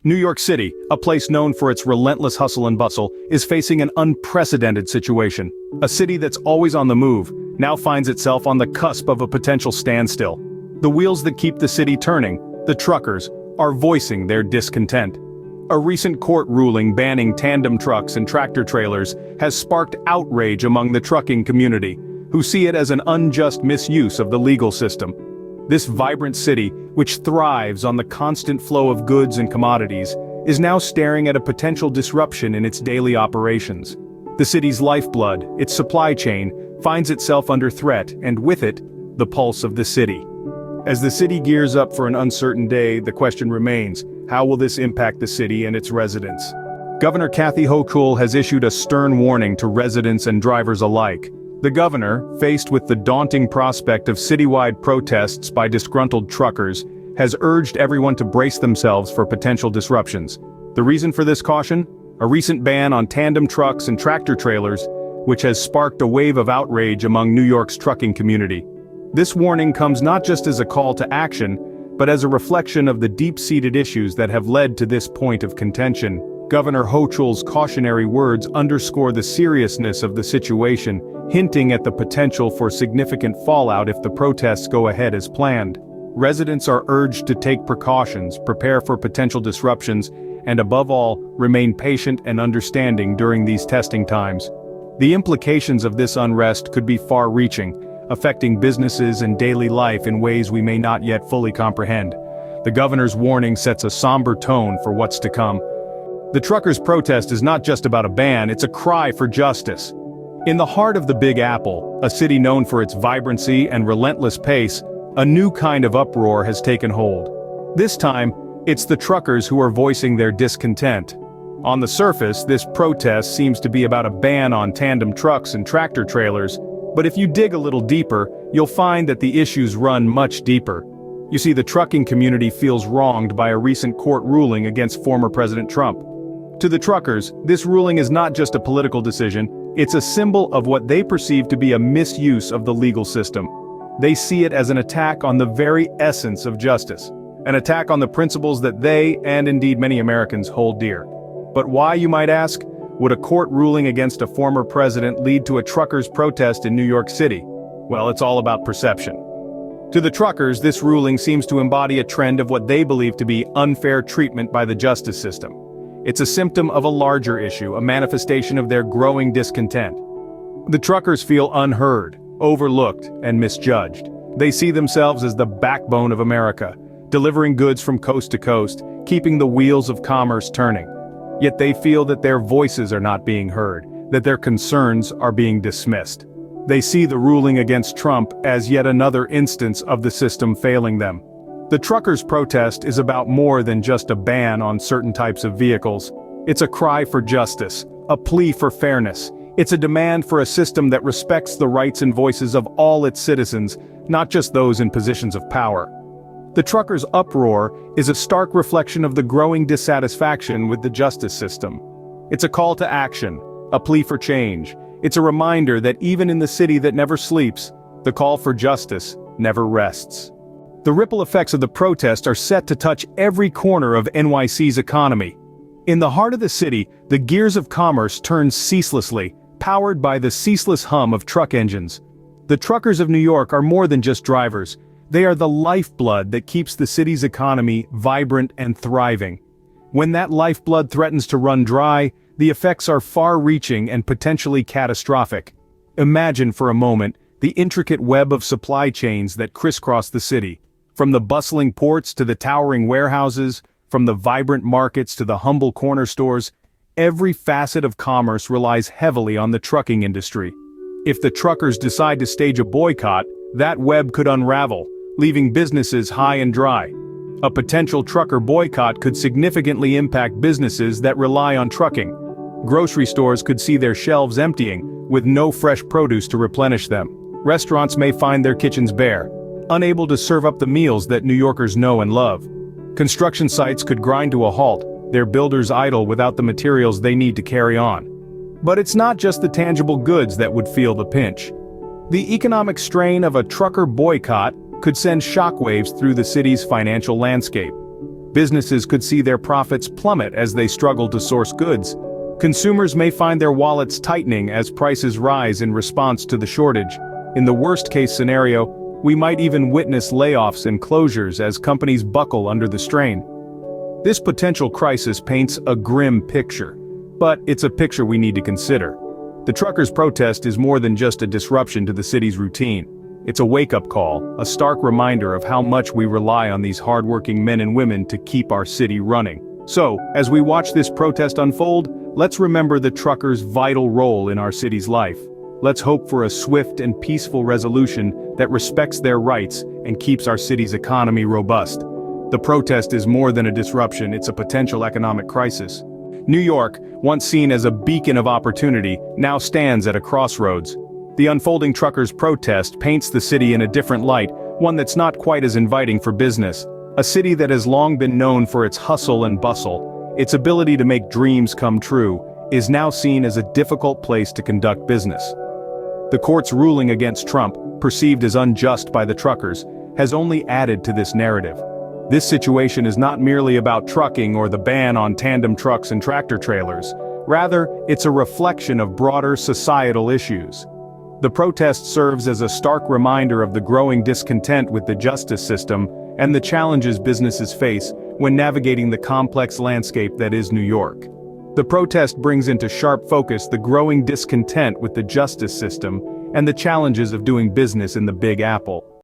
New York City, a place known for its relentless hustle and bustle, is facing an unprecedented situation. A city that's always on the move, now finds itself on the cusp of a potential standstill. The wheels that keep the city turning, the truckers, are voicing their discontent. A recent court ruling banning tandem trucks and tractor trailers has sparked outrage among the trucking community, who see it as an unjust misuse of the legal system. This vibrant city, which thrives on the constant flow of goods and commodities, is now staring at a potential disruption in its daily operations. The city's lifeblood, its supply chain, finds itself under threat, and with it, the pulse of the city. As the city gears up for an uncertain day, the question remains, how will this impact the city and its residents? Governor Kathy Hochul has issued a stern warning to residents and drivers alike. The governor, faced with the daunting prospect of citywide protests by disgruntled truckers, has urged everyone to brace themselves for potential disruptions. The reason for this caution? A recent ban on tandem trucks and tractor trailers, which has sparked a wave of outrage among New York's trucking community. This warning comes not just as a call to action, but as a reflection of the deep-seated issues that have led to this point of contention. Governor Hochul's cautionary words underscore the seriousness of the situation, hinting at the potential for significant fallout if the protests go ahead as planned. Residents are urged to take precautions, prepare for potential disruptions, and above all, remain patient and understanding during these testing times. The implications of this unrest could be far-reaching, affecting businesses and daily life in ways we may not yet fully comprehend. The governor's warning sets a somber tone for what's to come. The truckers' protest is not just about a ban, it's a cry for justice. In the heart of the Big Apple, a city known for its vibrancy and relentless pace, a new kind of uproar has taken hold. This time, it's the truckers who are voicing their discontent. On the surface, this protest seems to be about a ban on tandem trucks and tractor trailers, but if you dig a little deeper, you'll find that the issues run much deeper. You see, the trucking community feels wronged by a recent court ruling against former President Trump. To the truckers, this ruling is not just a political decision, it's a symbol of what they perceive to be a misuse of the legal system. They see it as an attack on the very essence of justice, an attack on the principles that they, and indeed many Americans, hold dear. But why, you might ask? Would a court ruling against a former president lead to a truckers' protest in New York City? Well, it's all about perception. To the truckers, this ruling seems to embody a trend of what they believe to be unfair treatment by the justice system. It's a symptom of a larger issue, a manifestation of their growing discontent. The truckers feel unheard, overlooked, and misjudged. They see themselves as the backbone of America, delivering goods from coast to coast, keeping the wheels of commerce turning. Yet they feel that their voices are not being heard, that their concerns are being dismissed. They see the ruling against Trump as yet another instance of the system failing them. The truckers' protest is about more than just a ban on certain types of vehicles. It's a cry for justice, a plea for fairness. It's a demand for a system that respects the rights and voices of all its citizens, not just those in positions of power. The truckers' uproar is a stark reflection of the growing dissatisfaction with the justice system. It's a call to action, a plea for change. It's a reminder that even in the city that never sleeps, the call for justice never rests. The ripple effects of the protest are set to touch every corner of NYC's economy. In the heart of the city, the gears of commerce turn ceaselessly, powered by the ceaseless hum of truck engines. The truckers of New York are more than just drivers. They are the lifeblood that keeps the city's economy vibrant and thriving. When that lifeblood threatens to run dry, the effects are far-reaching and potentially catastrophic. Imagine for a moment the intricate web of supply chains that crisscross the city. From the bustling ports to the towering warehouses, from the vibrant markets to the humble corner stores, every facet of commerce relies heavily on the trucking industry. If the truckers decide to stage a boycott, that web could unravel, leaving businesses high and dry. A potential trucker boycott could significantly impact businesses that rely on trucking. Grocery stores could see their shelves emptying, with no fresh produce to replenish them. Restaurants may find their kitchens bare, unable to serve up the meals that New Yorkers know and love. Construction sites could grind to a halt, their builders idle without the materials they need to carry on. But it's not just the tangible goods that would feel the pinch. The economic strain of a trucker boycott could send shockwaves through the city's financial landscape. Businesses could see their profits plummet as they struggle to source goods. Consumers may find their wallets tightening as prices rise in response to the shortage. In the worst-case scenario, we might even witness layoffs and closures as companies buckle under the strain. This potential crisis paints a grim picture, but it's a picture we need to consider. The truckers' protest is more than just a disruption to the city's routine. It's a wake-up call, a stark reminder of how much we rely on these hardworking men and women to keep our city running. So, as we watch this protest unfold, let's remember the truckers' vital role in our city's life. Let's hope for a swift and peaceful resolution that respects their rights and keeps our city's economy robust. The protest is more than a disruption, it's a potential economic crisis. New York, once seen as a beacon of opportunity, now stands at a crossroads. The unfolding truckers' protest paints the city in a different light, one that's not quite as inviting for business. A city that has long been known for its hustle and bustle, its ability to make dreams come true, is now seen as a difficult place to conduct business. The court's ruling against Trump, perceived as unjust by the truckers, has only added to this narrative. This situation is not merely about trucking or the ban on tandem trucks and tractor trailers. Rather, it's a reflection of broader societal issues. The protest serves as a stark reminder of the growing discontent with the justice system and the challenges businesses face when navigating the complex landscape that is New York. The protest brings into sharp focus the growing discontent with the justice system and the challenges of doing business in the Big Apple.